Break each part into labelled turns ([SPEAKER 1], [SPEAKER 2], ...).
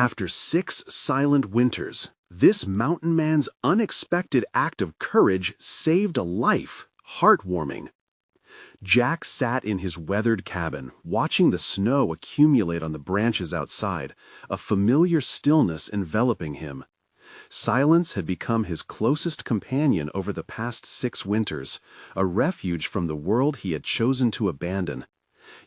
[SPEAKER 1] After 6 silent winters, this mountain man's unexpected act of courage saved a life. Heartwarming. Jack sat in his weathered cabin, watching the snow accumulate on the branches outside, a familiar stillness enveloping him. Silence had become his closest companion over the past 6 winters, a refuge from the world he had chosen to abandon.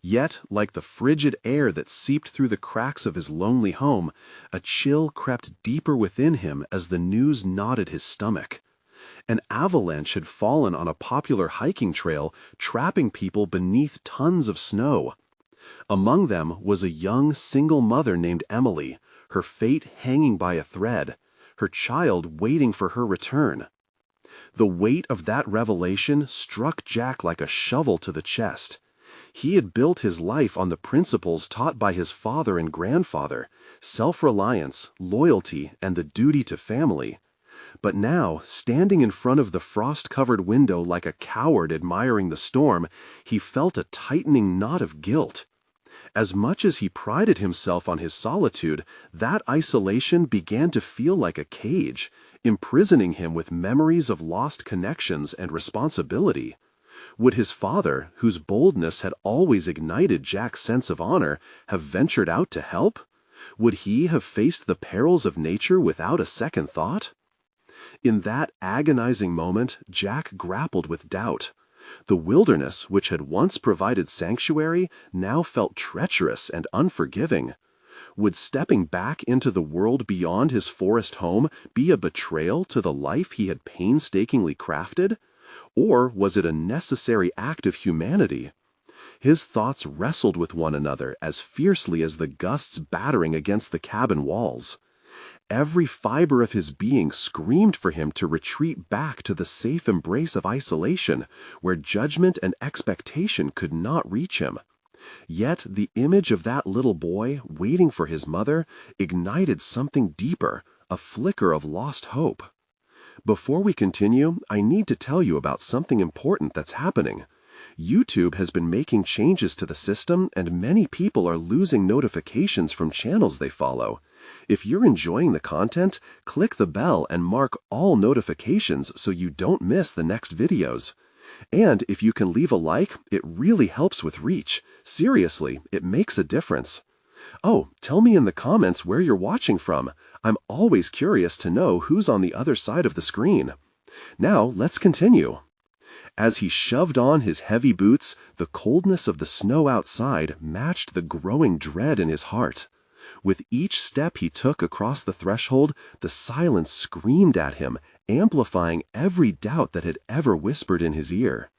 [SPEAKER 1] Yet, like the frigid air that seeped through the cracks of his lonely home, a chill crept deeper within him as the news knotted his stomach. An avalanche had fallen on a popular hiking trail, trapping people beneath tons of snow. Among them was a young single mother named Emily, her fate hanging by a thread, her child waiting for her return. The weight of that revelation struck Jack like a shovel to the chest. He had built his life on the principles taught by his father and grandfather: self-reliance, loyalty, and the duty to family. But now, standing in front of the frost-covered window like a coward admiring the storm, he felt a tightening knot of guilt. As much as he prided himself on his solitude, that isolation began to feel like a cage, imprisoning him with memories of lost connections and responsibility. Would his father, whose boldness had always ignited Jack's sense of honor, have ventured out to help? Would he have faced the perils of nature without a second thought? In that agonizing moment, Jack grappled with doubt. The wilderness, which had once provided sanctuary, now felt treacherous and unforgiving. Would stepping back into the world beyond his forest home be a betrayal to the life he had painstakingly crafted? Or was it a necessary act of humanity? His thoughts wrestled with one another as fiercely as the gusts battering against the cabin walls. Every fiber of his being screamed for him to retreat back to the safe embrace of isolation, where judgment and expectation could not reach him. Yet the image of that little boy, waiting for his mother, ignited something deeper, a flicker of lost hope. Before we continue, I need to tell you about something important that's happening. YouTube has been making changes to the system, and many people are losing notifications from channels they follow. If you're enjoying the content, click the bell and mark all notifications so you don't miss the next videos. And if you can leave a like, it really helps with reach. Seriously, it makes a difference. Oh, tell me in the comments where you're watching from. I'm always curious to know who's on the other side of the screen. Now, let's continue. As he shoved on his heavy boots, the coldness of the snow outside matched the growing dread in his heart. With each step he took across the threshold, the silence screamed at him, amplifying every doubt that had ever whispered in his ear.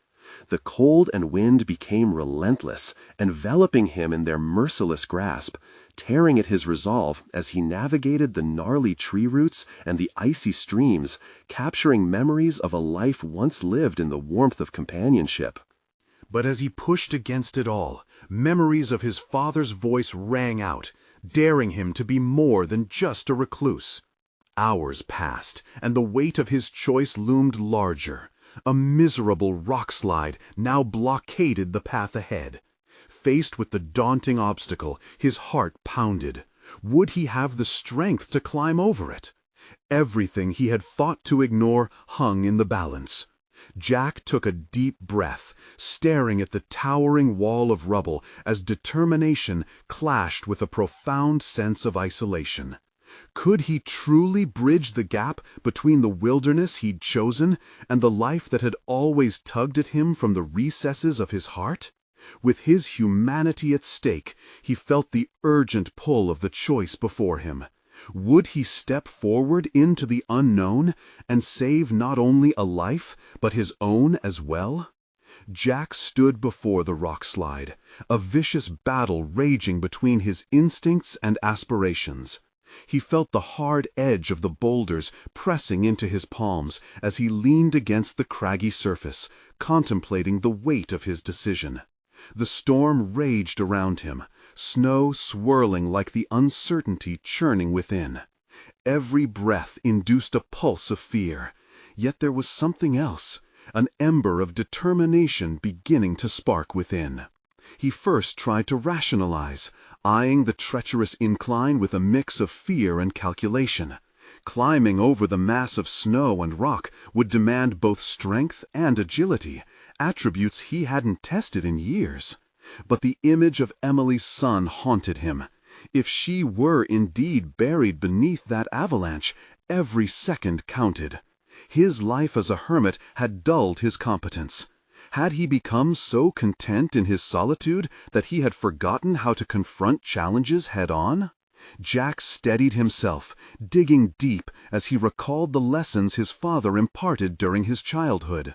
[SPEAKER 1] The cold and wind became relentless, enveloping him in their merciless grasp, tearing at his resolve as he navigated the gnarly tree roots and the icy streams, capturing memories of a life once lived in the warmth of companionship. But as he pushed against it all, memories of his father's voice rang out, daring him to be more than just a recluse. Hours passed, and the weight of his choice loomed larger. A miserable rockslide now blockaded the path ahead. Faced with the daunting obstacle, his heart pounded. Would he have the strength to climb over it? Everything he had fought to ignore hung in the balance. Jack took a deep breath, staring at the towering wall of rubble as determination clashed with a profound sense of isolation. Could he truly bridge the gap between the wilderness he'd chosen and the life that had always tugged at him from the recesses of his heart? With his humanity at stake, he felt the urgent pull of the choice before him. Would he step forward into the unknown and save not only a life, but his own as well? Jack stood before the rockslide, a vicious battle raging between his instincts and aspirations. He felt the hard edge of the boulders pressing into his palms as he leaned against the craggy surface, contemplating the weight of his decision. The storm raged around him, snow swirling like the uncertainty churning within. Every breath induced a pulse of fear, yet there was something else, an ember of determination beginning to spark within. He first tried to rationalize, eyeing the treacherous incline with a mix of fear and calculation. Climbing over the mass of snow and rock would demand both strength and agility, attributes he hadn't tested in years. But the image of Emily's son haunted him. If she were indeed buried beneath that avalanche, every second counted. His life as a hermit had dulled his competence. Had he become so content in his solitude that he had forgotten how to confront challenges head-on? Jack steadied himself, digging deep as he recalled the lessons his father imparted during his childhood.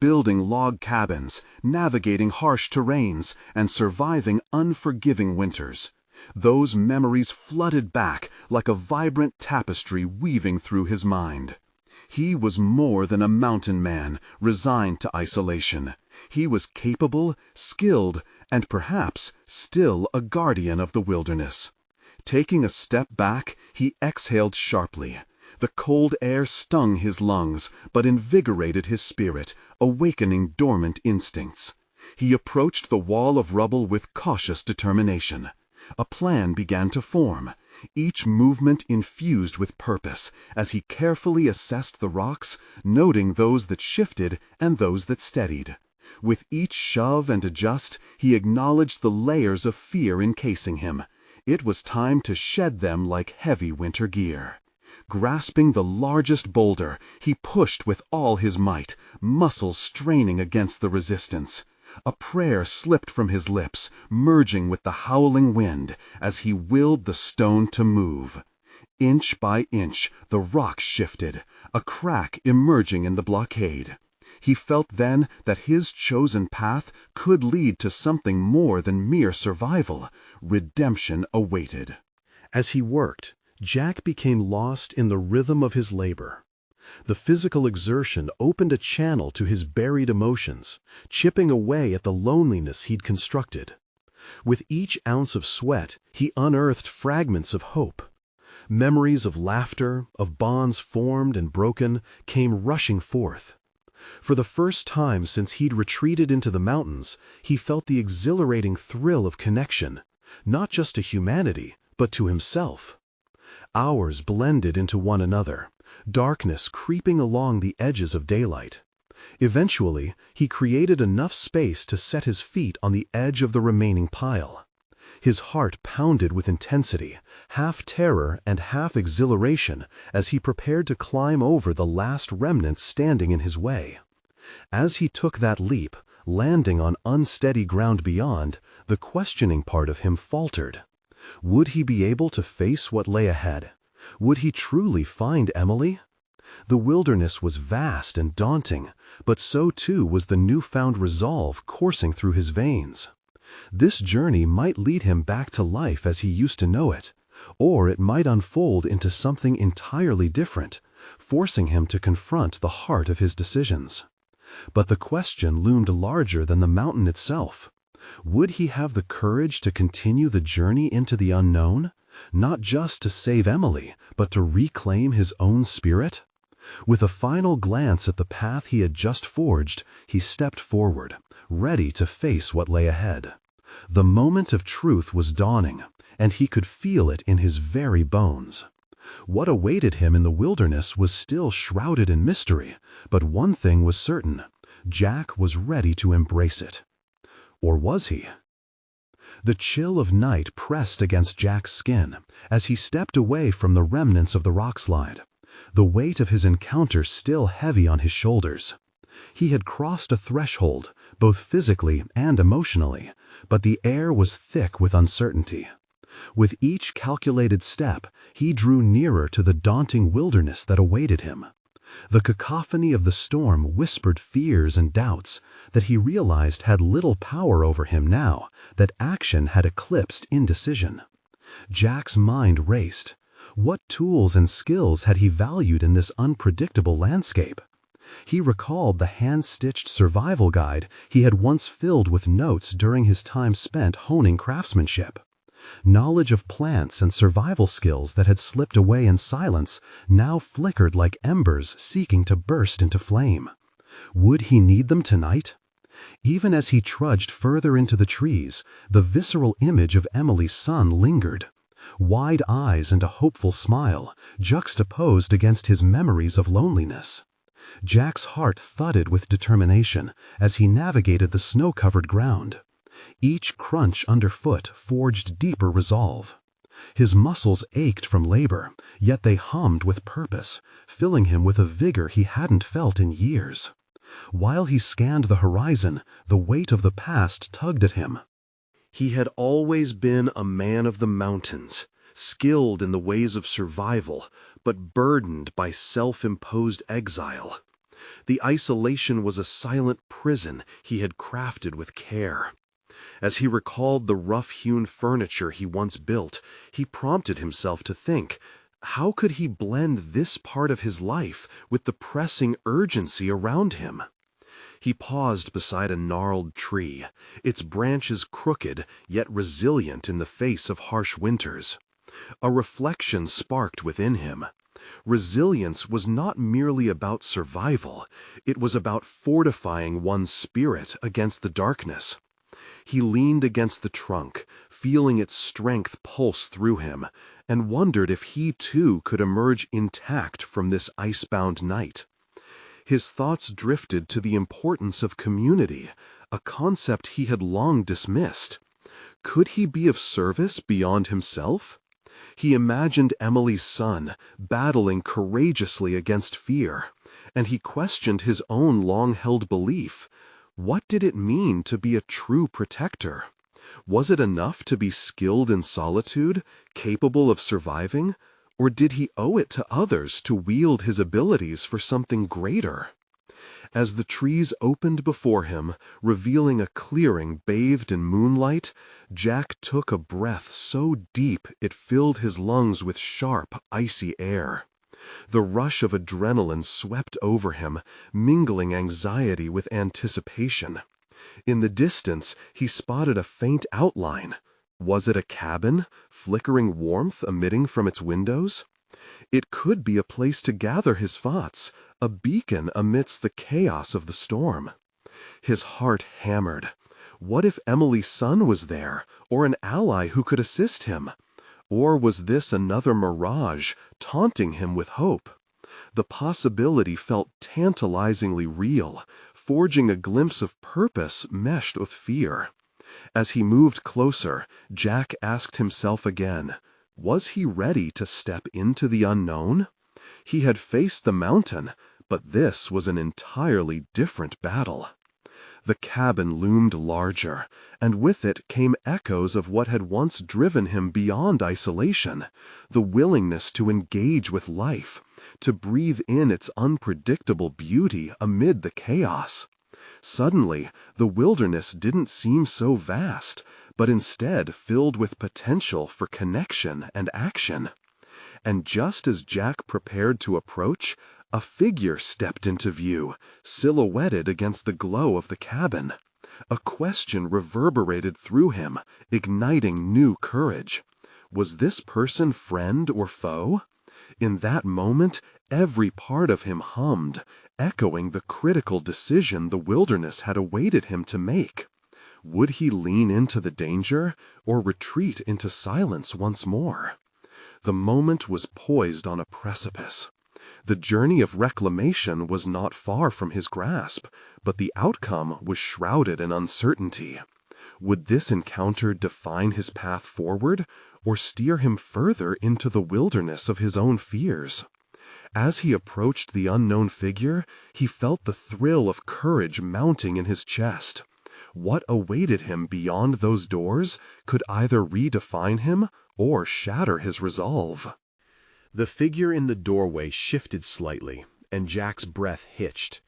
[SPEAKER 1] Building log cabins, navigating harsh terrains, and surviving unforgiving winters. Those memories flooded back like a vibrant tapestry weaving through his mind. He was more than a mountain man, resigned to isolation. He was capable, skilled, and perhaps still a guardian of the wilderness. Taking a step back, he exhaled sharply. The cold air stung his lungs, but invigorated his spirit, awakening dormant instincts. He approached the wall of rubble with cautious determination. A plan began to form, each movement infused with purpose, as he carefully assessed the rocks, noting those that shifted and those that steadied. With each shove and adjust, he acknowledged the layers of fear encasing him. It was time to shed them like heavy winter gear. Grasping the largest boulder, he pushed with all his might, muscles straining against the resistance. A prayer slipped from his lips, merging with the howling wind as he willed the stone to move. Inch by inch, the rock shifted, a crack emerging in the blockade. He felt then that his chosen path could lead to something more than mere survival. Redemption awaited. As he worked, Jack became lost in the rhythm of his labor. The physical exertion opened a channel to his buried emotions, chipping away at the loneliness he'd constructed. With each ounce of sweat, he unearthed fragments of hope. Memories of laughter, of bonds formed and broken, came rushing forth. For the first time since he'd retreated into the mountains, he felt the exhilarating thrill of connection, not just to humanity, but to himself. Hours blended into one another, darkness creeping along the edges of daylight. Eventually, he created enough space to set his feet on the edge of the remaining pile. His heart pounded with intensity, half terror and half exhilaration, as he prepared to climb over the last remnants standing in his way. As he took that leap, landing on unsteady ground beyond, the questioning part of him faltered. Would he be able to face what lay ahead? Would he truly find Emily? The wilderness was vast and daunting, but so too was the newfound resolve coursing through his veins. This journey might lead him back to life as he used to know it, or it might unfold into something entirely different, forcing him to confront the heart of his decisions. But the question loomed larger than the mountain itself. Would he have the courage to continue the journey into the unknown, not just to save Emily, but to reclaim his own spirit? With a final glance at the path he had just forged, he stepped forward, ready to face what lay ahead. The moment of truth was dawning, and he could feel it in his very bones. What awaited him in the wilderness was still shrouded in mystery, but one thing was certain: Jack was ready to embrace it. Or was he? The chill of night pressed against Jack's skin as he stepped away from the remnants of the rockslide, the weight of his encounter still heavy on his shoulders. He had crossed a threshold, both physically and emotionally, but the air was thick with uncertainty. With each calculated step, he drew nearer to the daunting wilderness that awaited him. The cacophony of the storm whispered fears and doubts that he realized had little power over him now that action had eclipsed indecision. Jack's mind raced. What tools and skills had he valued in this unpredictable landscape? He recalled the hand-stitched survival guide he had once filled with notes during his time spent honing craftsmanship. Knowledge of plants and survival skills that had slipped away in silence now flickered like embers seeking to burst into flame. Would he need them tonight? Even as he trudged further into the trees, the visceral image of Emily's son lingered. Wide eyes and a hopeful smile, juxtaposed against his memories of loneliness. Jack's heart thudded with determination as he navigated the snow-covered ground. Each crunch underfoot forged deeper resolve. His muscles ached from labor, yet they hummed with purpose, filling him with a vigor he hadn't felt in years. While he scanned the horizon, the weight of the past tugged at him. He had always been a man of the mountains, skilled in the ways of survival, but burdened by self-imposed exile. The isolation was a silent prison he had crafted with care. As he recalled the rough-hewn furniture he once built, he prompted himself to think, how could he blend this part of his life with the pressing urgency around him? He paused beside a gnarled tree, its branches crooked yet resilient in the face of harsh winters. A reflection sparked within him. Resilience was not merely about survival, it was about fortifying one's spirit against the darkness. He leaned against the trunk, feeling its strength pulse through him, and wondered if he too could emerge intact from this icebound night. His thoughts drifted to the importance of community, a concept he had long dismissed. Could he be of service beyond himself? He imagined Emily's son, battling courageously against fear, and he questioned his own long-held belief. What did it mean to be a true protector? Was it enough to be skilled in solitude, capable of surviving? Or did he owe it to others to wield his abilities for something greater? As the trees opened before him, revealing a clearing bathed in moonlight, Jack took a breath so deep it filled his lungs with sharp, icy air. The rush of adrenaline swept over him, mingling anxiety with anticipation. In the distance, he spotted a faint outline. Was it a cabin, flickering warmth emitting from its windows? It could be a place to gather his thoughts, a beacon amidst the chaos of the storm. His heart hammered. What if Emily's son was there, or an ally who could assist him? Or was this another mirage, taunting him with hope? The possibility felt tantalizingly real, forging a glimpse of purpose meshed with fear. As he moved closer, Jack asked himself again, was he ready to step into the unknown? He had faced the mountain, but this was an entirely different battle. The cabin loomed larger, and with it came echoes of what had once driven him beyond isolation, the willingness to engage with life, to breathe in its unpredictable beauty amid the chaos. Suddenly, the wilderness didn't seem so vast, but instead filled with potential for connection and action. And just as Jack prepared to approach, a figure stepped into view, silhouetted against the glow of the cabin. A question reverberated through him, igniting new courage. Was this person friend or foe? In that moment, every part of him hummed, echoing the critical decision the wilderness had awaited him to make. Would he lean into the danger, or retreat into silence once more? The moment was poised on a precipice. The journey of reclamation was not far from his grasp, but the outcome was shrouded in uncertainty. Would this encounter define his path forward, or steer him further into the wilderness of his own fears? As he approached the unknown figure, he felt the thrill of courage mounting in his chest. What awaited him beyond those doors could either redefine him or shatter his resolve. The figure in the doorway shifted slightly, and Jack's breath hitched.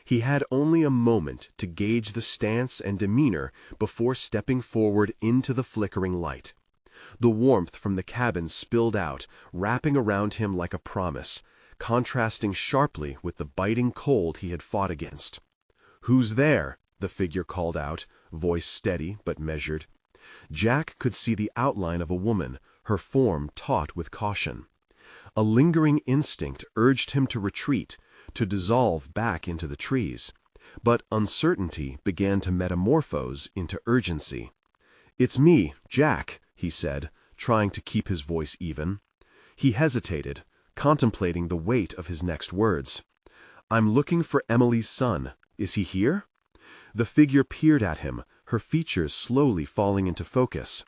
[SPEAKER 1] He had only a moment to gauge the stance and demeanor before stepping forward into the flickering light. The warmth from the cabin spilled out, wrapping around him like a promise, contrasting sharply with the biting cold he had fought against. "Who's there?" the figure called out, voice steady but measured. Jack could see the outline of a woman, her form taut with caution. A lingering instinct urged him to retreat, to dissolve back into the trees. But uncertainty began to metamorphose into urgency. "It's me, Jack," he said, trying to keep his voice even. He hesitated, contemplating the weight of his next words. "I'm looking for Emily's son. Is he here?" The figure peered at him, her features slowly falling into focus.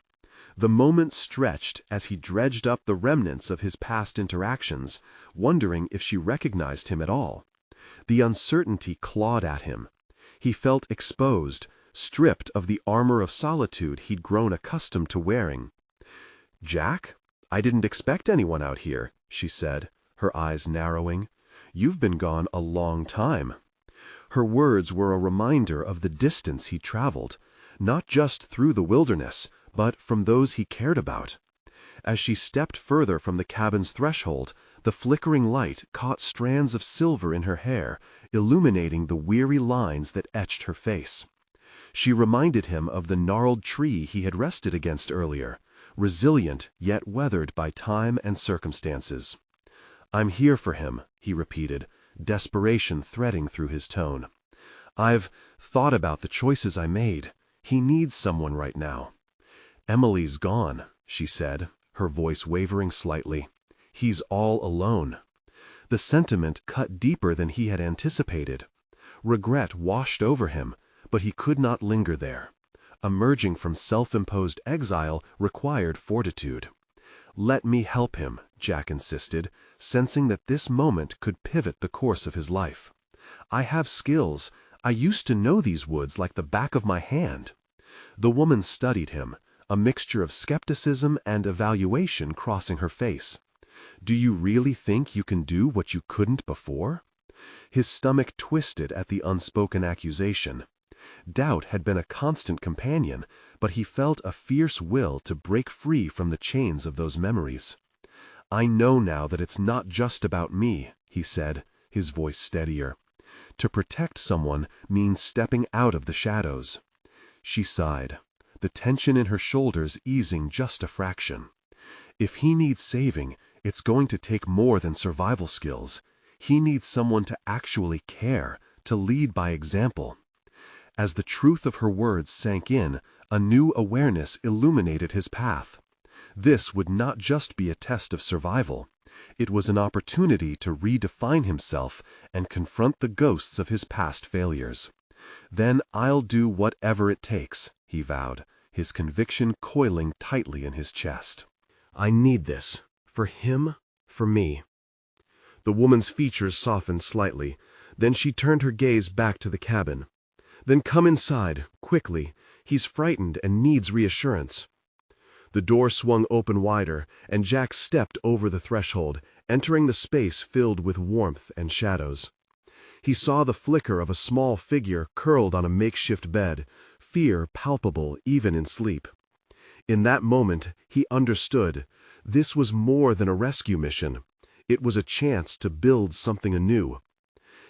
[SPEAKER 1] The moment stretched as he dredged up the remnants of his past interactions, wondering if she recognized him at all. The uncertainty clawed at him. He felt exposed, stripped of the armor of solitude he'd grown accustomed to wearing. "Jack, I didn't expect anyone out here," she said, her eyes narrowing. "You've been gone a long time." Her words were a reminder of the distance he traveled, not just through the wilderness, but from those he cared about. As she stepped further from the cabin's threshold, the flickering light caught strands of silver in her hair, illuminating the weary lines that etched her face. She reminded him of the gnarled tree he had rested against earlier, resilient yet weathered by time and circumstances. "I'm here for him," he repeated, desperation threading through his tone. "I've thought about the choices I made. He needs someone right now." "Emily's gone," she said, her voice wavering slightly. "He's all alone." The sentiment cut deeper than he had anticipated. Regret washed over him, but he could not linger there. Emerging from self-imposed exile required fortitude. "Let me help him," Jack insisted, sensing that this moment could pivot the course of his life. "I have skills. I used to know these woods like the back of my hand." The woman studied him, a mixture of skepticism and evaluation crossing her face. "Do you really think you can do what you couldn't before?" His stomach twisted at the unspoken accusation. Doubt had been a constant companion, but he felt a fierce will to break free from the chains of those memories. "I know now that it's not just about me," he said, his voice steadier. "To protect someone means stepping out of the shadows." She sighed, the tension in her shoulders easing just a fraction. "If he needs saving, it's going to take more than survival skills. He needs someone to actually care, to lead by example." As the truth of her words sank in, a new awareness illuminated his path. This would not just be a test of survival. It was an opportunity to redefine himself and confront the ghosts of his past failures. "Then I'll do whatever it takes," he vowed, his conviction coiling tightly in his chest. "I need this. For him, for me." The woman's features softened slightly. Then she turned her gaze back to the cabin. "Then come inside, quickly. He's frightened and needs reassurance." The door swung open wider, and Jack stepped over the threshold, entering the space filled with warmth and shadows. He saw the flicker of a small figure curled on a makeshift bed, fear palpable even in sleep. In that moment, he understood. This was more than a rescue mission. It was a chance to build something anew.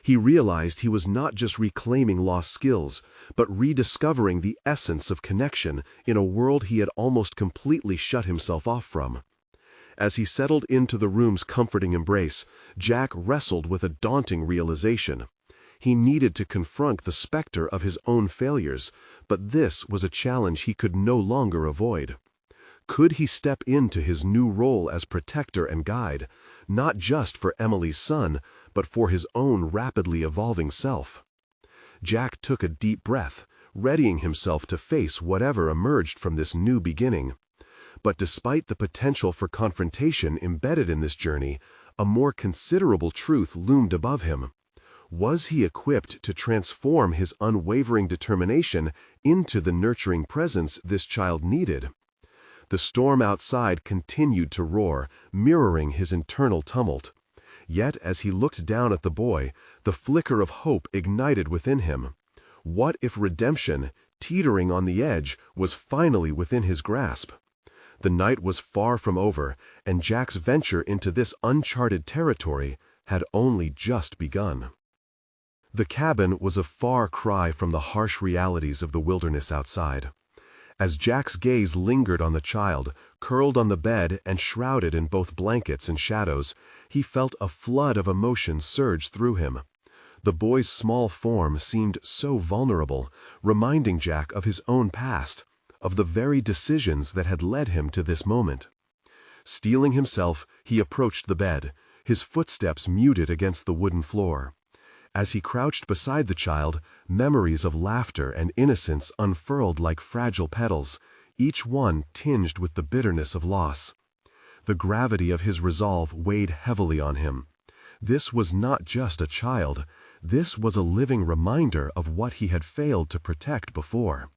[SPEAKER 1] He realized he was not just reclaiming lost skills, but rediscovering the essence of connection in a world he had almost completely shut himself off from. As he settled into the room's comforting embrace, Jack wrestled with a daunting realization. He needed to confront the specter of his own failures, but this was a challenge he could no longer avoid. Could he step into his new role as protector and guide, not just for Emily's son, but for his own rapidly evolving self? Jack took a deep breath, readying himself to face whatever emerged from this new beginning. But despite the potential for confrontation embedded in this journey, a more considerable truth loomed above him. Was he equipped to transform his unwavering determination into the nurturing presence this child needed? The storm outside continued to roar, mirroring his internal tumult. Yet as he looked down at the boy, the flicker of hope ignited within him. What if redemption, teetering on the edge, was finally within his grasp? The night was far from over, and Jack's venture into this uncharted territory had only just begun. The cabin was a far cry from the harsh realities of the wilderness outside. As Jack's gaze lingered on the child, curled on the bed and shrouded in both blankets and shadows, he felt a flood of emotion surge through him. The boy's small form seemed so vulnerable, reminding Jack of his own past, of the very decisions that had led him to this moment. Steeling himself, he approached the bed, his footsteps muted against the wooden floor. As he crouched beside the child, memories of laughter and innocence unfurled like fragile petals, each one tinged with the bitterness of loss. The gravity of his resolve weighed heavily on him. This was not just a child, this was a living reminder of what he had failed to protect before.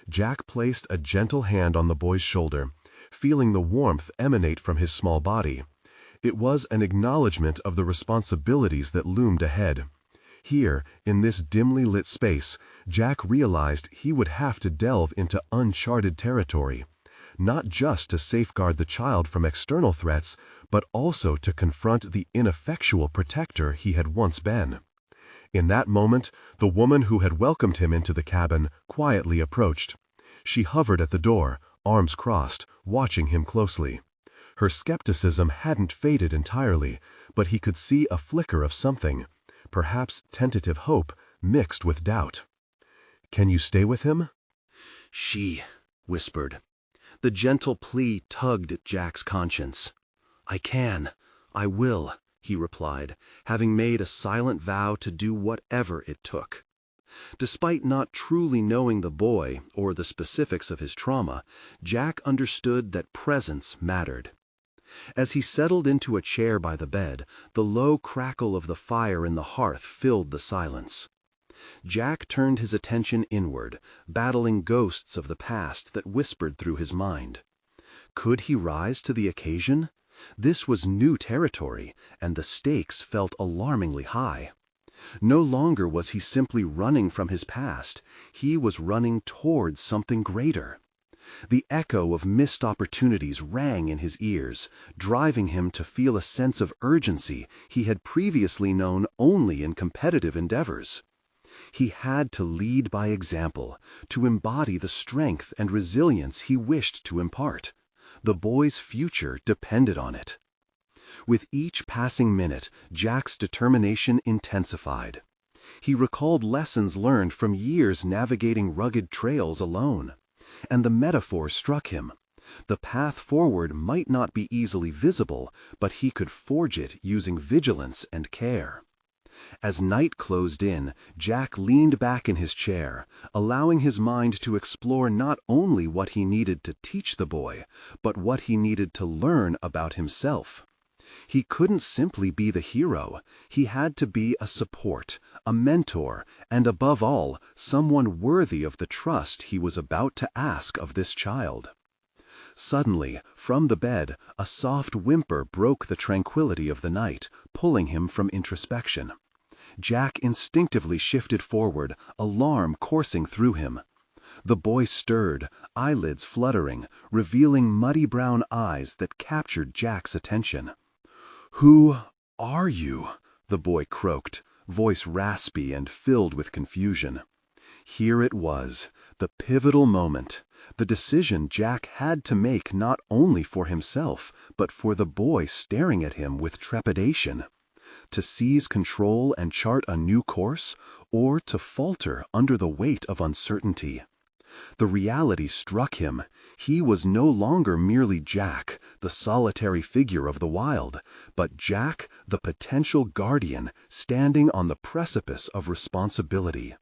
[SPEAKER 1] Jack placed a gentle hand on the boy's shoulder, feeling the warmth emanate from his small body. It was an acknowledgement of the responsibilities that loomed ahead. Here, in this dimly lit space, Jack realized he would have to delve into uncharted territory, not just to safeguard the child from external threats, but also to confront the ineffectual protector he had once been. In that moment, the woman who had welcomed him into the cabin quietly approached. She hovered at the door, arms crossed, watching him closely. Her skepticism hadn't faded entirely, but he could see a flicker of something, perhaps tentative hope mixed with doubt. "Can you stay with him?"
[SPEAKER 2] She whispered. The gentle plea tugged at Jack's conscience. "I can. I will," he replied, having made a silent vow to do whatever it took. Despite not truly knowing the boy or the specifics of his trauma, Jack understood that presence mattered. As he settled into a chair by the bed, the low crackle of the fire in the hearth filled the silence. Jack turned his attention inward, battling ghosts of the past that whispered through his mind. Could he rise to the occasion? This was new territory, and the stakes felt alarmingly high. No longer was he simply running from his past, he was running towards something greater. The echo of missed opportunities rang in his ears, driving him to feel a sense of urgency he had previously known only in competitive endeavors. He had to lead by example, to embody the strength and resilience he wished to impart. The boy's future depended on it. With each passing minute, Jack's determination intensified. He recalled lessons learned from years navigating rugged trails alone. And the metaphor struck him. The path forward might not be easily visible, but he could forge it using vigilance and care. As night closed in, Jack leaned back in his chair, allowing his mind to explore not only what he needed to teach the boy, but what he needed to learn about himself. He couldn't simply be the hero, he had to be a support, a mentor, and above all, someone worthy of the trust he was about to ask of this child. Suddenly, from the bed, a soft whimper broke the tranquility of the night, pulling him from introspection. Jack instinctively shifted forward, alarm coursing through him. The boy stirred, eyelids fluttering, revealing muddy brown eyes that captured Jack's attention. "Who are you?" the boy croaked, voice raspy and filled with confusion. Here it was, the pivotal moment, the decision Jack had to make not only for himself, but for the boy staring at him with trepidation. To seize control and chart a new course, or to falter under the weight of uncertainty. The reality struck him. He was no longer merely Jack, the solitary figure of the wild, but Jack, the potential guardian, standing on the precipice of responsibility.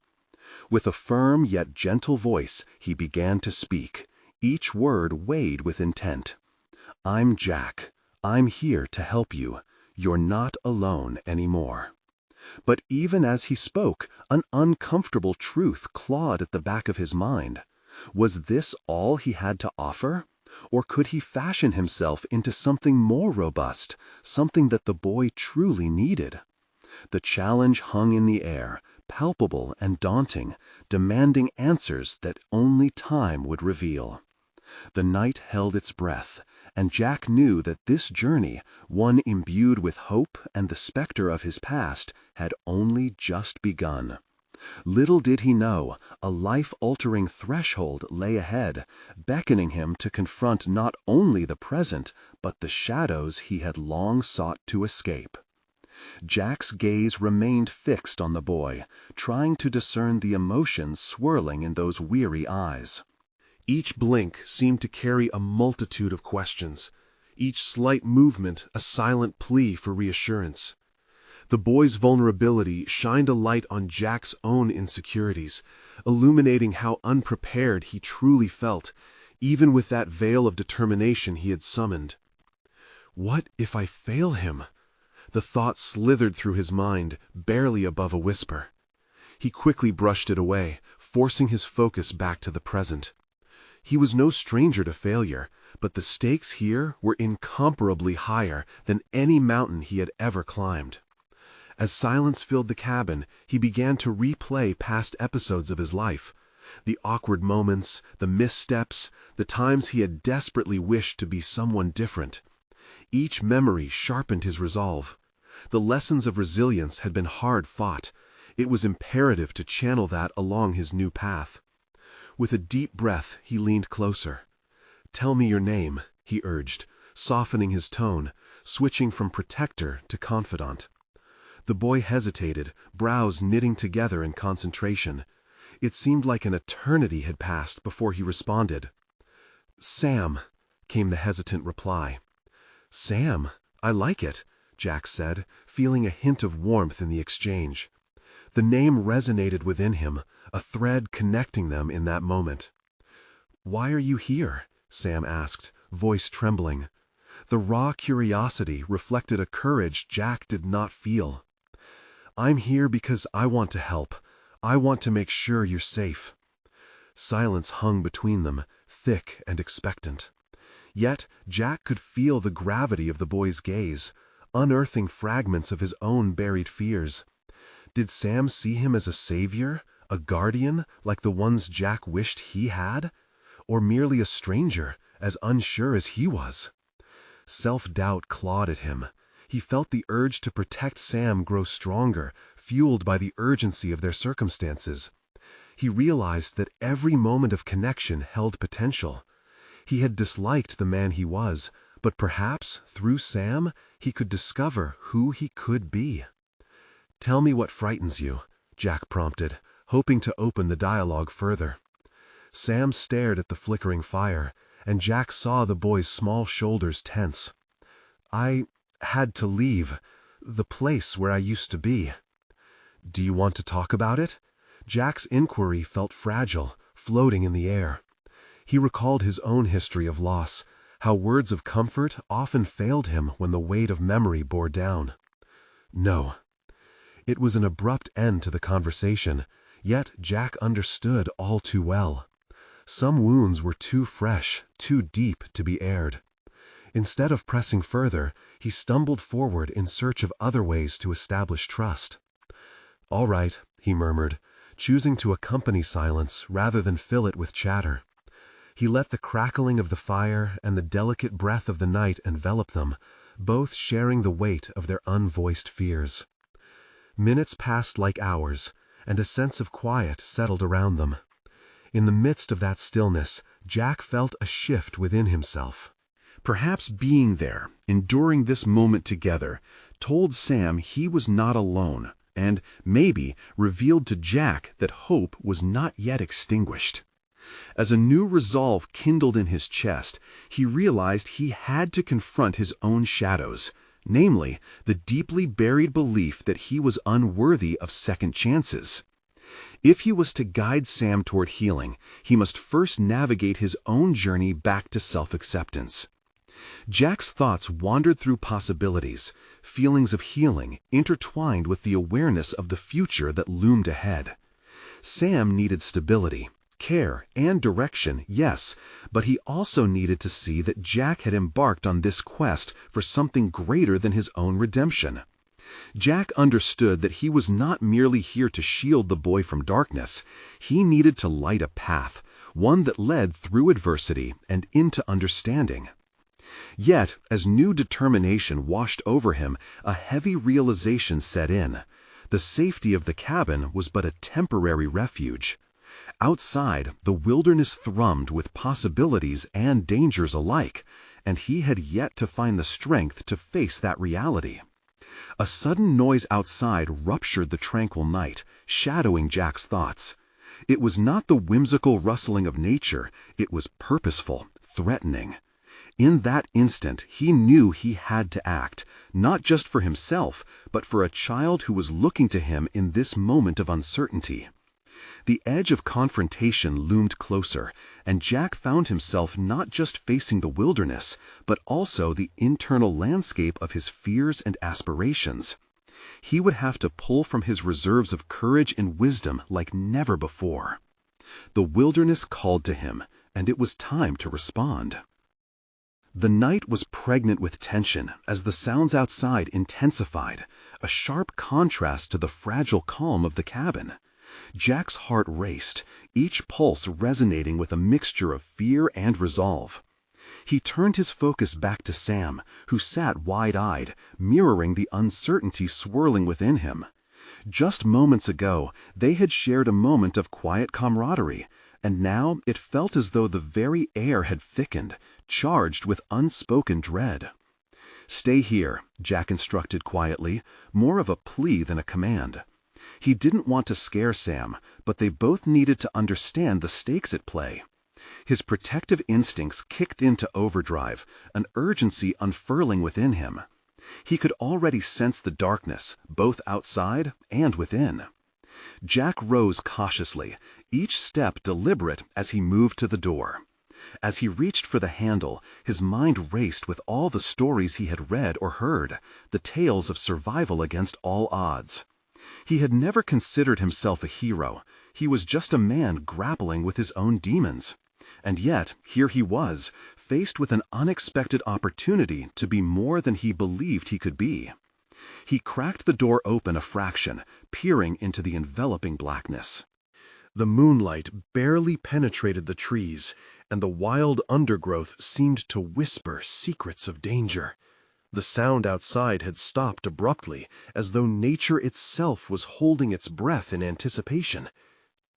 [SPEAKER 2] With a firm yet gentle voice, he began to speak, each word weighed with intent. "I'm Jack. I'm here to help you. You're not alone anymore." But even as he spoke, an uncomfortable truth clawed at the back of his mind. Was this all he had to offer? Or could he fashion himself into something more robust, something that the boy truly needed? The challenge hung in the air, palpable and daunting, demanding answers that only time would reveal. The night held its breath, and Jack knew that this journey, one imbued with hope and the specter of his past, had only just begun. Little did he know, a life-altering threshold lay ahead, beckoning him to confront not only the present, but the shadows he had long sought to escape.
[SPEAKER 1] Jack's gaze remained fixed on the boy, trying to discern the emotions swirling in those weary eyes. Each blink seemed to carry a multitude of questions, each slight movement a silent plea for reassurance. The boy's vulnerability shined a light on Jack's own insecurities, illuminating how unprepared he truly felt, even with that veil of determination he had summoned. What if I fail him? The thought slithered through his mind, barely above a whisper. He quickly brushed it away, forcing his focus back to the present. He was no stranger to failure, but the stakes here were incomparably higher than any mountain he had ever climbed. As silence filled the cabin, he began to replay past episodes of his life. The awkward moments, the missteps, the times he had desperately wished to be someone different. Each memory sharpened his resolve. The lessons of resilience had been hard fought. It was imperative to channel that along his new path. With a deep breath, he leaned closer. "Tell me your name," he urged, softening his tone, switching from protector to confidant. The boy hesitated, brows knitting together in concentration. It seemed like an eternity had passed before he responded. "Sam," came the hesitant reply. "Sam, I like it," Jack said, feeling a hint of warmth in the exchange. The name resonated within him, a thread connecting them in that moment. "Why are you here?" Sam asked, voice trembling. The raw curiosity reflected a courage Jack did not feel. "I'm here because I want to help. I want to make sure you're safe." Silence hung between them, thick and expectant. Yet Jack could feel the gravity of the boy's gaze, unearthing fragments of his own buried fears. Did Sam see him as a savior, a guardian like the ones Jack wished he had? Or merely a stranger, as unsure as he was? Self-doubt clawed at him. He felt the urge to protect Sam grow stronger, fueled by the urgency of their circumstances. He realized that every moment of connection held potential. He had disliked the man he was, but perhaps, through Sam, he could discover who he could be. "Tell me what frightens you," Jack prompted, hoping to open the dialogue further. Sam stared at the flickering fire, and Jack saw the boy's small shoulders tense. "I had to leave the place where I used to be." "Do you want to talk about it?" Jack's inquiry felt fragile, floating in the air. He recalled his own history of loss, how words of comfort often failed him when the weight of memory bore down. "No." It was an abrupt end to the conversation, yet Jack understood all too well. Some wounds were too fresh, too deep to be aired. Instead of pressing further, he stumbled forward in search of other ways to establish trust. "All right," he murmured, choosing to accompany silence rather than fill it with chatter. He let the crackling of the fire and the delicate breath of the night envelop them, both sharing the weight of their unvoiced fears. Minutes passed like hours, and a sense of quiet settled around them. In the midst of that stillness, Jack felt a shift within himself.
[SPEAKER 2] Perhaps being there, enduring this moment together, told Sam he was not alone, and, maybe, revealed to Jack that hope was not yet extinguished. As a new resolve kindled in his chest, he realized he had to confront his own shadows, namely, the deeply buried belief that he was unworthy of second chances. If he was to guide Sam toward healing, he must first navigate his own journey back to self-acceptance. Jack's thoughts wandered through possibilities, feelings of healing intertwined with the awareness of the future that loomed ahead. Sam needed stability, care, and direction, yes, but he also needed to see that Jack had embarked on this quest for something greater than his own redemption. Jack understood that he was not merely here to shield the boy from darkness. He needed to light a path, one that led through adversity and into understanding. Yet, as new determination washed over him, a heavy realization set in. The safety of the cabin was but a temporary refuge. Outside, the wilderness thrummed with possibilities and dangers alike, and he had yet to find the strength to face that reality.
[SPEAKER 1] A sudden noise outside ruptured the tranquil night, shadowing Jack's thoughts. It was not the whimsical rustling of nature, it was purposeful, threatening. In that instant, he knew he had to act, not just for himself, but for a child who was looking to him in this moment of uncertainty. The edge of confrontation loomed closer, and Jack found himself not just facing the wilderness, but also the internal landscape of his fears and aspirations. He would have to pull from his reserves of courage and wisdom like never before. The wilderness called to him, and it was time to respond. The night was pregnant with tension as the sounds outside intensified, a sharp contrast to the fragile calm of the cabin. Jack's heart raced, each pulse resonating with a mixture of fear and resolve. He turned his focus back to Sam, who sat wide-eyed, mirroring the uncertainty swirling within him. Just moments ago, they had shared a moment of quiet camaraderie, and now it felt as though the very air had thickened, charged with unspoken dread. "Stay here," Jack instructed quietly, more of a plea than a command. He didn't want to scare Sam, but they both needed to understand the stakes at play. His protective instincts kicked into overdrive, an urgency unfurling within him. He could already sense the darkness, both outside and within. Jack rose cautiously, each step deliberate as he moved to the door. As he reached for the handle, his mind raced with all the stories he had read or heard, the tales of survival against all odds. He had never considered himself a hero. He was just a man grappling with his own demons. And yet, here he was, faced with an unexpected opportunity to be more than he believed he could be. He cracked the door open a fraction, peering into the enveloping blackness. The moonlight barely penetrated the trees, and the wild undergrowth seemed to whisper secrets of danger. The sound outside had stopped abruptly, as though nature itself was holding its breath in anticipation.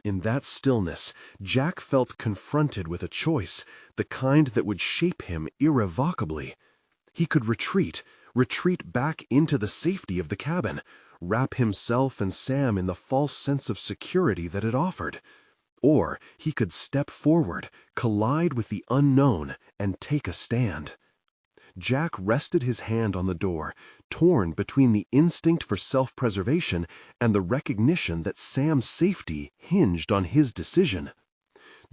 [SPEAKER 1] In that stillness, Jack felt confronted with a choice, the kind that would shape him irrevocably. He could retreat back into the safety of the cabin, wrap himself and Sam in the false sense of security that it offered. Or he could step forward, collide with the unknown, and take a stand. Jack rested his hand on the door, torn between the instinct for self-preservation and the recognition that Sam's safety hinged on his decision.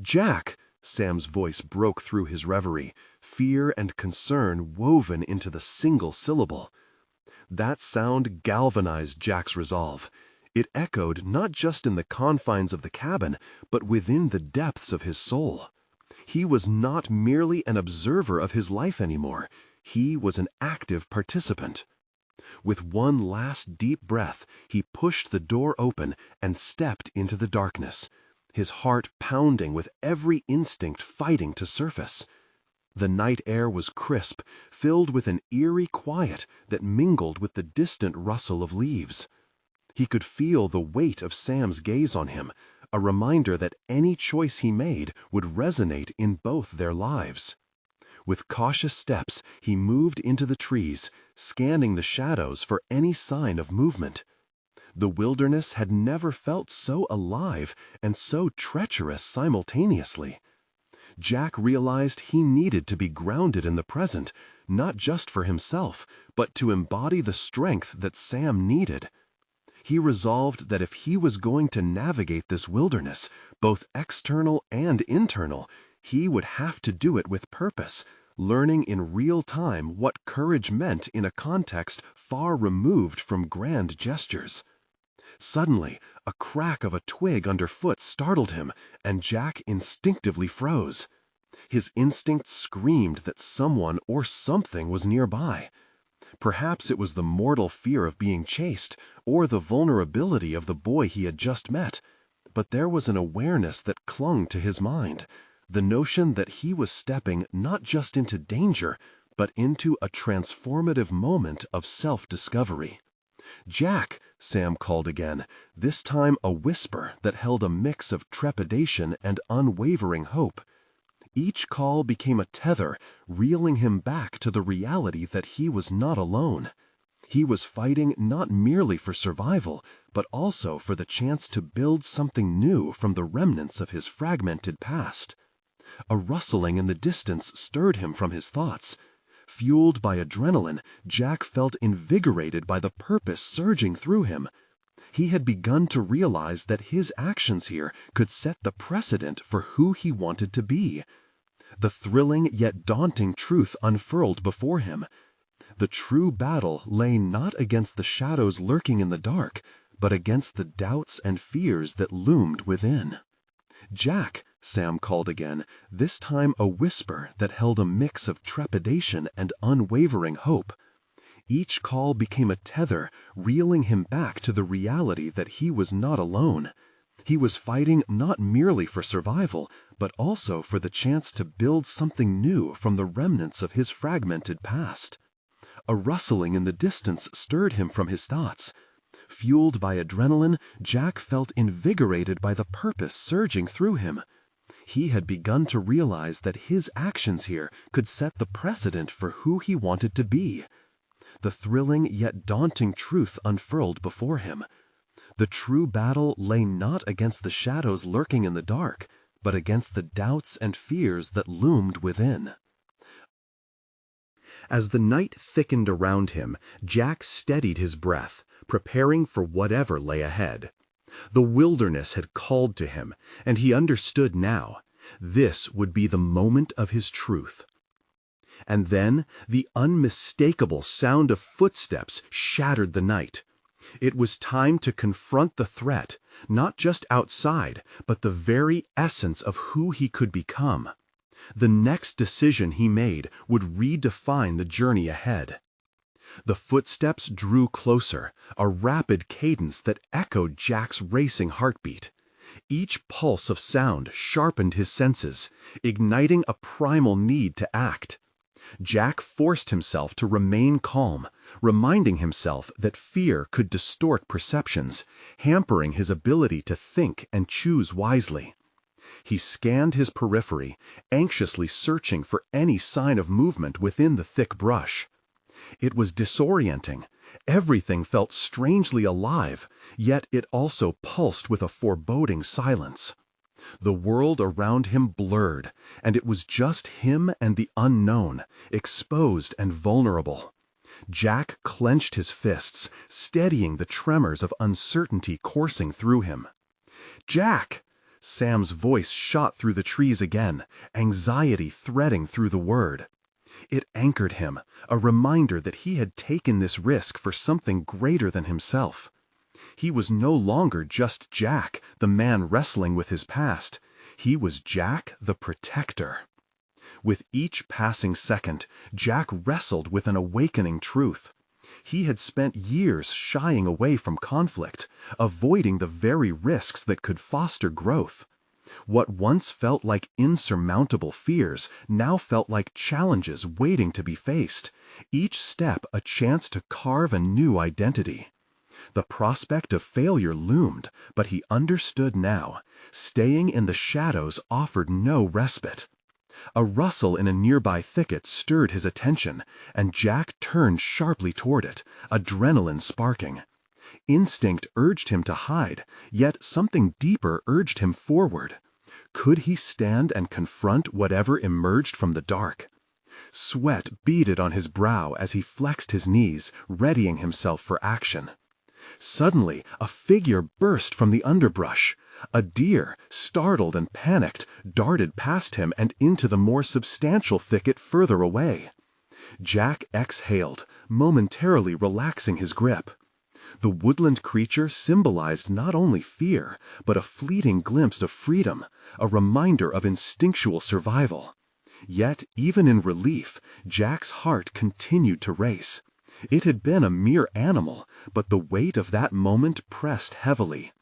[SPEAKER 1] "Jack!" Sam's voice broke through his reverie, fear and concern woven into the single syllable. That sound galvanized Jack's resolve. It echoed not just in the confines of the cabin, but within the depths of his soul. He was not merely an observer of his life anymore. He was an active participant. With one last deep breath, he pushed the door open and stepped into the darkness, his heart pounding with every instinct fighting to surface. The night air was crisp, filled with an eerie quiet that mingled with the distant rustle of leaves. He could feel the weight of Sam's gaze on him, a reminder that any choice he made would resonate in both their lives. With cautious steps, he moved into the trees, scanning the shadows for any sign of movement. The wilderness had never felt so alive and so treacherous simultaneously. Jack realized he needed to be grounded in the present, not just for himself, but to embody the strength that Sam needed. He resolved that if he was going to navigate this wilderness, both external and internal, he would have to do it with purpose, learning in real time what courage meant in a context far removed from grand gestures. Suddenly, a crack of a twig underfoot startled him, and Jack instinctively froze. His instinct screamed that someone or something was nearby. Perhaps it was the mortal fear of being chased, or the vulnerability of the boy he had just met, but there was an awareness that clung to his mind, the notion that he was stepping not just into danger, but into a transformative moment of self-discovery. "Jack!" Sam called again, this time a whisper that held a mix of trepidation and unwavering hope. Each call became a tether, reeling him back to the reality that he was not alone.
[SPEAKER 2] He was fighting not merely for survival, but also for the chance to build something new from the remnants of his fragmented past. A rustling in the distance stirred him from his thoughts. Fueled by adrenaline, Jack felt invigorated by the purpose surging through him. He had begun to realize that his actions here could set the precedent for who he wanted to be. The thrilling yet daunting truth unfurled before him. The true battle lay not against the shadows lurking in the dark, but against the doubts and fears that loomed within. "Jack," Sam called again, this time a whisper that held a mix of trepidation and unwavering hope. Each call became a tether, reeling him back to the reality that he was not alone. He was fighting not merely for survival, but also for the chance to build something new from the remnants of his fragmented past. A rustling in the distance stirred him from his thoughts. Fueled by adrenaline, Jack felt invigorated by the purpose surging through him. He had begun to realize that his actions here could set the precedent for who he wanted to be. The thrilling yet daunting truth unfurled before him. The true battle lay not against the shadows lurking in the dark, but against the doubts and fears that loomed within. As the night thickened around him, Jack steadied his breath, preparing for whatever lay ahead. The wilderness had called to him, and he understood now. This would be the moment of his truth. And then the unmistakable sound of footsteps shattered the night. It was time to confront the threat, not just outside, but the very essence of who he could become. The next decision he made would redefine the journey ahead. The footsteps drew closer, a rapid cadence that echoed Jack's racing heartbeat. Each pulse of sound sharpened his senses, igniting a primal need to act. Jack forced himself to remain calm, reminding himself that fear could distort perceptions, hampering his ability to think and choose wisely. He scanned his periphery, anxiously searching for any sign of movement within the thick brush. It was disorienting. Everything felt strangely alive, yet it also pulsed with a foreboding silence. The world around him blurred, and it was just him and the unknown, exposed and vulnerable. Jack clenched his fists, steadying the tremors of uncertainty coursing through him. "Jack!" Sam's voice shot through the trees again, anxiety threading through the word. It anchored him, a reminder that he had taken this risk for something greater than himself. He was no longer just Jack, the man wrestling with his past. He was Jack, the protector. With each passing second, Jack wrestled with an awakening truth. He had spent years shying away from conflict, avoiding the very risks that could foster growth. What once felt like insurmountable fears now felt like challenges waiting to be faced, each step a chance to carve a new identity. The prospect of failure loomed, but he understood now. Staying in the shadows offered no respite. A rustle in a nearby thicket stirred his attention, and Jack turned sharply toward it, adrenaline sparking. Instinct urged him to hide, yet something deeper urged him forward. Could he stand and confront whatever emerged from the dark? Sweat beaded on his brow as he flexed his knees, readying himself for action. Suddenly, a figure burst from the underbrush. A deer, startled and panicked, darted past him and into the more substantial thicket further away. Jack exhaled, momentarily relaxing his grip. The woodland creature symbolized not only fear, but a fleeting glimpse of freedom, a reminder of instinctual survival. Yet, even in relief, Jack's heart continued to race. It had been a mere animal, but the weight of that moment pressed heavily.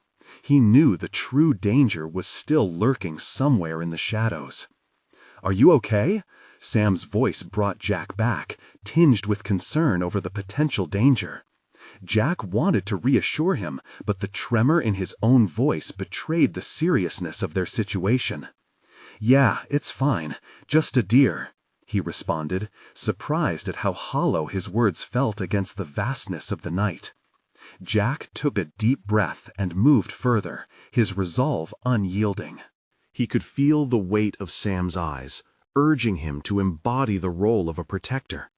[SPEAKER 2] He knew the true danger was still lurking somewhere in the shadows. "Are you okay?" Sam's voice brought Jack back, tinged with concern over the potential danger. Jack wanted to reassure him, but the tremor in his own voice betrayed the seriousness of their situation. "Yeah, it's fine. Just a deer."
[SPEAKER 1] he responded, surprised at how hollow his words felt against the vastness of the night. Jack took a deep breath and moved further, his resolve unyielding. He could feel the weight of Sam's eyes, urging him to embody the role of a protector.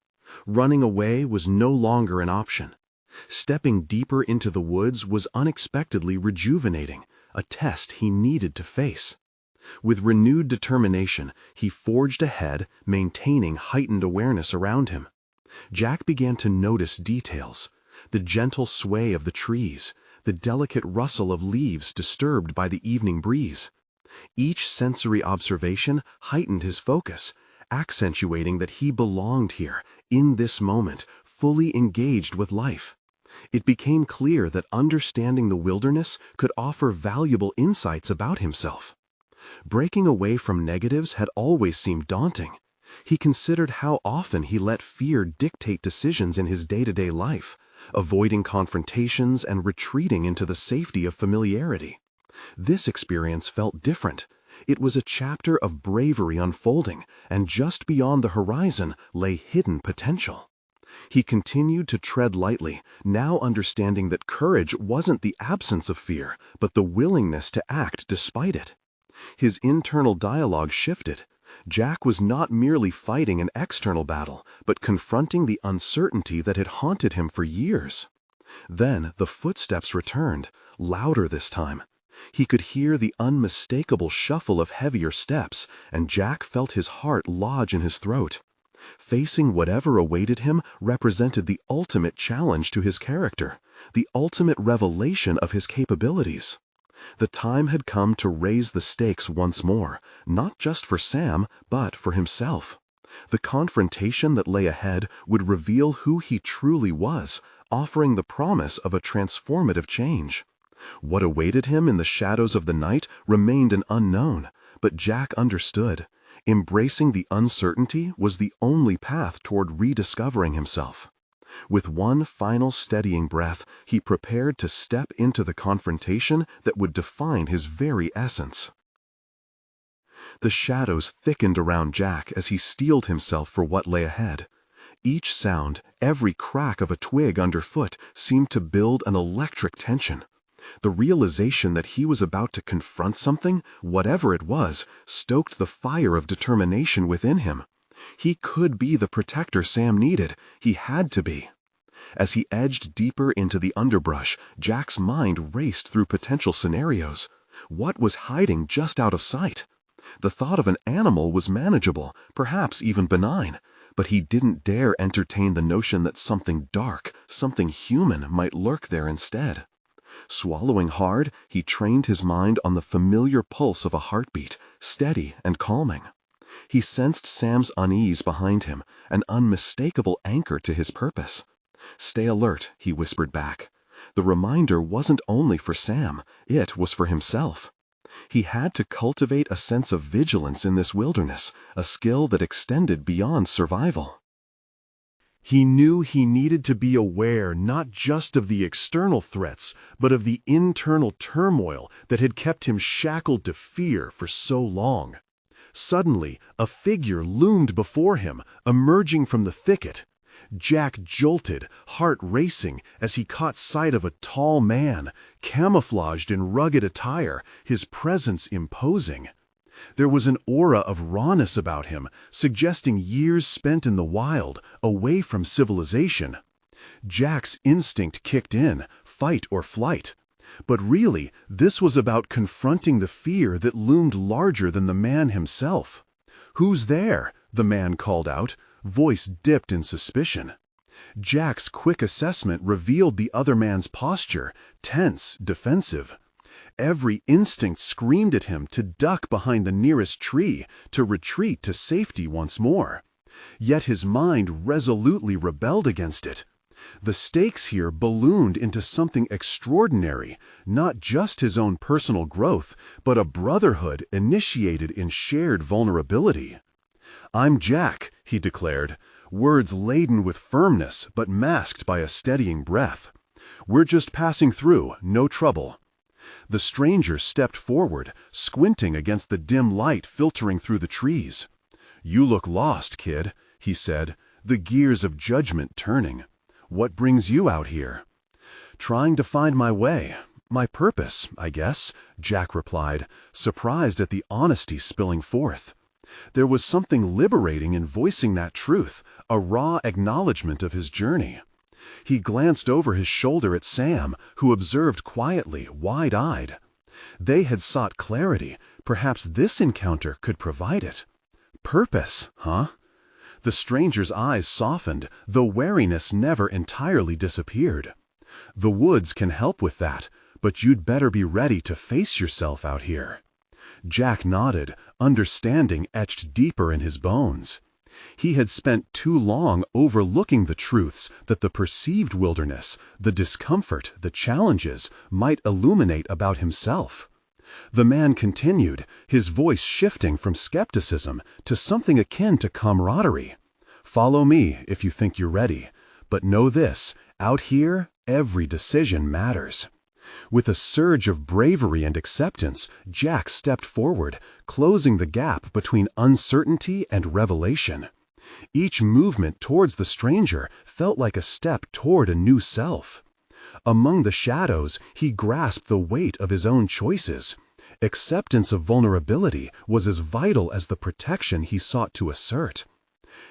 [SPEAKER 1] Running away was no longer an option. Stepping deeper into the woods was unexpectedly rejuvenating, a test he needed to face. With renewed determination, he forged ahead, maintaining heightened awareness around him. Jack began to notice details: the gentle sway of the trees, the delicate rustle of leaves disturbed by the evening breeze. Each sensory observation heightened his focus, accentuating that he belonged here, in this moment, fully engaged with life. It became clear that understanding the wilderness could offer valuable insights about himself. Breaking away from negatives had always seemed daunting. He considered how often he let fear dictate decisions in his day-to-day life, avoiding confrontations and retreating into the safety of familiarity. This experience felt different. It was a chapter of bravery unfolding, and just beyond the horizon lay hidden potential. He continued to tread lightly, now understanding that courage wasn't the absence of fear, but the willingness to act despite it. His internal dialogue shifted. Jack was not merely fighting an external battle, but confronting the uncertainty that had haunted him for years. Then the footsteps returned, louder this time. He could hear the unmistakable shuffle of heavier steps, and Jack felt his heart lodge in his throat. Facing whatever awaited him represented the ultimate challenge to his character, the ultimate revelation of his capabilities. The time had come to raise the stakes once more, not just for Sam, but for himself. The confrontation that lay ahead would reveal who he truly was, offering the promise of a transformative change. What awaited him in the shadows of the night remained an unknown, but Jack understood. Embracing the uncertainty was the only path toward rediscovering himself. With one final steadying breath, he prepared to step into the confrontation that would define his very essence. The shadows thickened around Jack as he steeled himself for what lay ahead. Each sound, every crack of a twig underfoot, seemed to build an electric tension. The realization that he was about to confront something, whatever it was, stoked the fire of determination within him. He could be the protector Sam needed. He had to be. As he edged deeper into the underbrush, Jack's mind raced through potential scenarios. What was hiding just out of sight? The thought of an animal was manageable, perhaps even benign, but he didn't dare entertain the notion that something dark, something human might lurk there instead. Swallowing hard, he trained his mind on the familiar pulse of a heartbeat, steady and calming. He sensed Sam's unease behind him, an unmistakable anchor to his purpose. "Stay alert," he whispered back. The reminder wasn't only for Sam, it was for himself. He had to cultivate a sense of vigilance in this wilderness, a skill that extended beyond survival. He knew he needed to be aware not just of the external threats, but of the internal turmoil that had kept him shackled to fear for so long. Suddenly, a figure loomed before him, emerging from the thicket. Jack jolted, heart racing, as he caught sight of a tall man, camouflaged in rugged attire, his presence imposing. There was an aura of rawness about him, suggesting years spent in the wild, away from civilization. Jack's instinct kicked in, fight or flight. But really, this was about confronting the fear that loomed larger than the man himself. "Who's there?" the man called out, voice dipped in suspicion. Jack's quick assessment revealed the other man's posture, tense, defensive. Every instinct screamed at him to duck behind the nearest tree, to retreat to safety once more. Yet his mind resolutely rebelled against it. The stakes here ballooned into something extraordinary, not just his own personal growth, but a brotherhood initiated in shared vulnerability. "I'm Jack," he declared, words laden with firmness but masked by a steadying breath. "We're just passing through, no trouble." The stranger stepped forward, squinting against the dim light filtering through the trees. "You look lost, kid," he said, the gears of judgment turning. "What brings you out here?" "Trying to find my way, my purpose, I guess," Jack replied, surprised at the honesty spilling forth. There was something liberating in voicing that truth, a raw acknowledgement of his journey. He glanced over his shoulder at Sam, who observed quietly, wide-eyed. They had sought clarity. Perhaps this encounter could provide it. Purpose, huh? The stranger's eyes softened, though wariness never entirely disappeared. "The woods can help with that, but you'd better be ready to face yourself out here." Jack nodded, understanding etched deeper in his bones. He had spent too long overlooking the truths that the perceived wilderness, the discomfort, the challenges, might illuminate about himself. The man continued, his voice shifting from skepticism to something akin to camaraderie. "Follow me if you think you're ready. But know this, out here, every decision matters." With a surge of bravery and acceptance, Jack stepped forward, closing the gap between uncertainty and revelation. Each movement towards the stranger felt like a step toward a new self. Among the shadows, he grasped the weight of his own choices. Acceptance of vulnerability was as vital as the protection he sought to assert.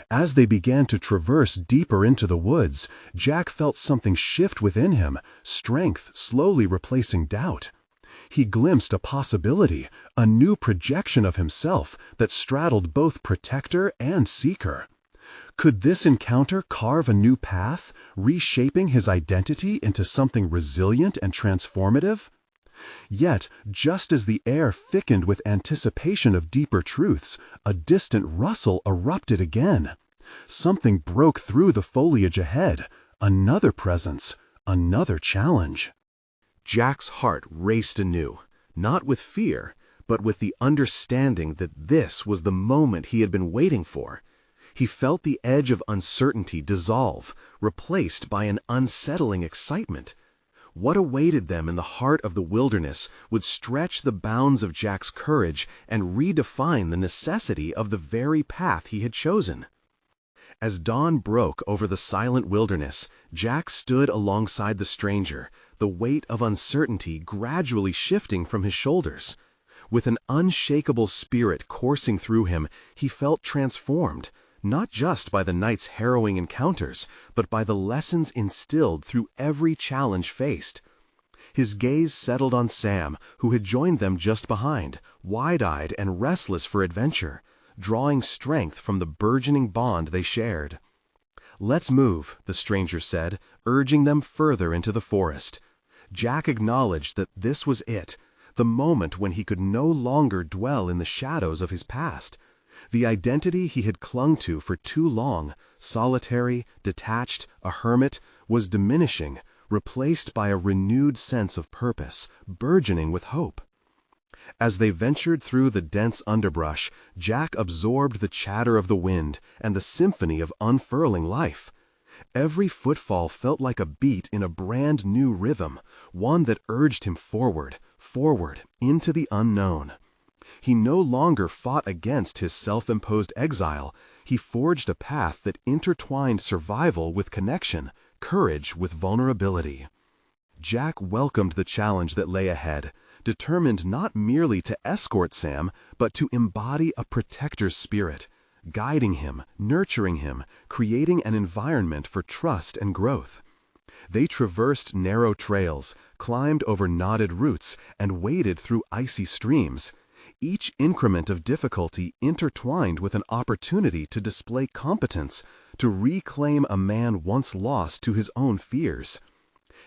[SPEAKER 1] As they began to traverse deeper into the woods, Jack felt something shift within him, strength slowly replacing doubt. He glimpsed a possibility, a new projection of himself that straddled both protector and seeker. Could this encounter carve a new path, reshaping his identity into something resilient and transformative? Yet, just as the air thickened with anticipation of deeper truths, a distant rustle erupted again. Something broke through the foliage ahead, another presence, another challenge. Jack's heart raced anew, not with fear, but with the understanding that this was the moment he had been waiting for. He felt the edge of uncertainty dissolve, replaced by an unsettling excitement. What awaited them in the heart of the wilderness would stretch the bounds of Jack's courage and redefine the necessity of the very path he had chosen. As dawn broke over the silent wilderness, Jack stood alongside the stranger, the weight of uncertainty gradually shifting from his shoulders. With an unshakable spirit coursing through him, he felt transformed, not just by the night's harrowing encounters, but by the lessons instilled through every challenge faced. His gaze settled on Sam, who had joined them just behind, wide-eyed and restless for adventure, drawing strength from the burgeoning bond they shared. "Let's move," the stranger said, urging them further into the forest. Jack acknowledged that this was it, the moment when he could no longer dwell in the shadows of his past. The identity he had clung to for too long, solitary, detached, a hermit, was diminishing, replaced by a renewed sense of purpose, burgeoning with hope. As they ventured through the dense underbrush, Jack absorbed the chatter of the wind and the symphony of unfurling life. Every footfall felt like a beat in a brand new rhythm, one that urged him forward, forward, into the unknown. He no longer fought against his self-imposed exile. He forged a path that intertwined survival with connection, courage with vulnerability. Jack welcomed the challenge that lay ahead, determined not merely to escort Sam, but to embody a protector's spirit, guiding him, nurturing him, creating an environment for trust and growth. They traversed narrow trails, climbed over knotted roots, and waded through icy streams. Each increment of difficulty intertwined with an opportunity to display competence, to reclaim a man once lost to his own fears.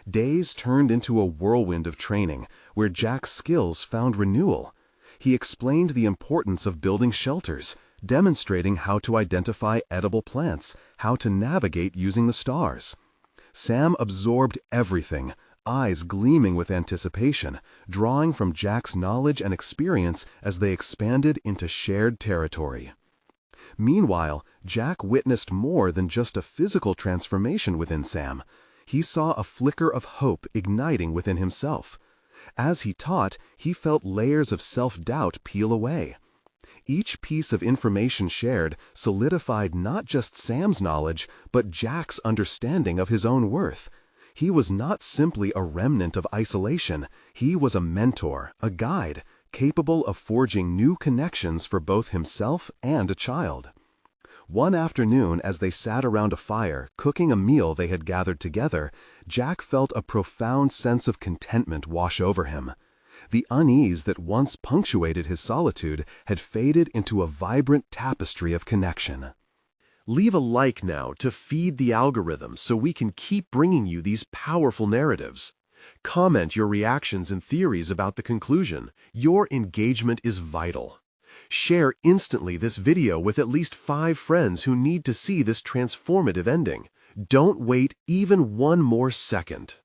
[SPEAKER 1] Days turned into a whirlwind of training, where Jack's skills found renewal. He explained the importance of building shelters, demonstrating how to identify edible plants, how to navigate using the stars. Sam absorbed everything, eyes gleaming with anticipation, drawing from Jack's knowledge and experience as they expanded into shared territory. Meanwhile, Jack witnessed more than just a physical transformation within Sam. He saw a flicker of hope igniting within himself. As he taught, he felt layers of self-doubt peel away.
[SPEAKER 2] Each piece of information shared solidified not just Sam's knowledge, but Jack's understanding of his own worth. He was not simply a remnant of isolation. He was a mentor, a guide, capable of forging new connections for both himself and a child. One afternoon, as they sat around a fire, cooking a meal they had gathered together, Jack felt a profound sense of contentment wash over him. The unease that once punctuated his solitude had faded into a vibrant tapestry of connection.
[SPEAKER 1] Leave a like now to feed the algorithm so we can keep bringing you these powerful narratives. Comment your reactions and theories about the conclusion. Your engagement is vital. Share instantly this video with at least 5 friends who need to see this transformative ending. Don't wait even one more second.